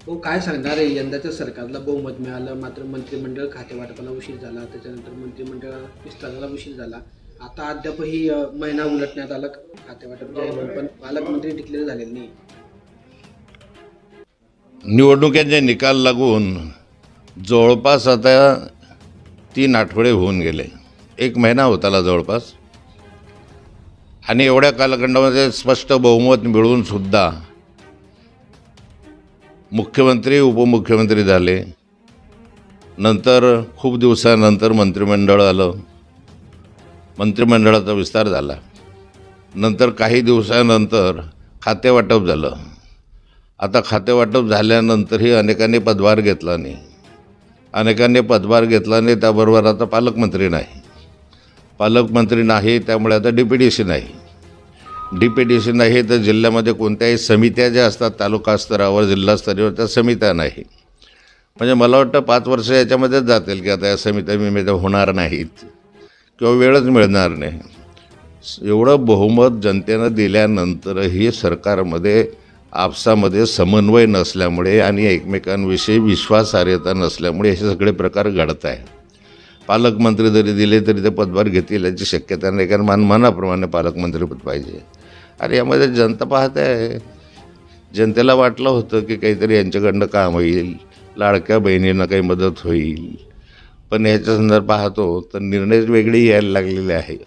हो, काय सांगणार आहे? यंदाच्या सरकारला बहुमत मिळालं, मात्र मंत्रिमंडळ खातेवाटपाला उशीर झाला. त्याच्यानंतर मंत्रिमंडळ विस्ताराला उशीर झाला. आता अद्यापही महिना उलटण्यात आला खातेवाटप जाहीर होऊन, पण पालकमंत्री डिक्लेअर झालेले नाही. निवडणुकांचे निकाल लागून जवळपास आता 3 आठवडे होऊन गेले, 1 महिना होत आला जवळपास. आणि एवढ्या कालखंडामध्ये स्पष्ट बहुमत मिळूनसुद्धा मुख्यमंत्री उपमुख्यमंत्री झाले. नंतर खूप दिवसानंतर मंत्रिमंडळ आलं, मंत्रिमंडळाचा विस्तार झाला. नंतर काही दिवसानंतर खातेवाटप झालं. आता खातेवाटप झाल्यानंतरही अनेकांनी पदभार घेतला नाही. त्याबरोबर आता पालकमंत्री नाही. त्यामुळे आता DPDC नाही तर जिल्ह्यामध्ये कोणत्याही समित्या ज्या असतात तालुका स्तरावर जिल्हा स्तरावर त्या समित्या नाही. म्हणजे मला वाटतं 5 वर्ष याच्यामध्येच जातील की आता या समित्या होणार नाहीत किंवा वेळच मिळणार नाही. एवढं बहुमत जनतेनं दिल्यानंतरही सरकारमध्ये आपसामध्ये समन्वय नसल्यामुळे आणि एकमेकांविषयी विश्वासार्हता नसल्यामुळे हे सगळे प्रकार घडत आहे. पालकमंत्री जरी दिले तरी ते पदभार घेतील याची शक्यता नाही, कारण मनाप्रमाणे पालकमंत्रीपद पाहिजे. आणि यामध्ये जनता पाहते आहे. जनतेला वाटलं होतं की काहीतरी यांच्याकडनं काम होईल, लाडक्या बहिणींना काही मदत होईल, पण ह्याच्या संदर्भात पाहतो तर निर्णय वेगळे यायला लागलेले आहे.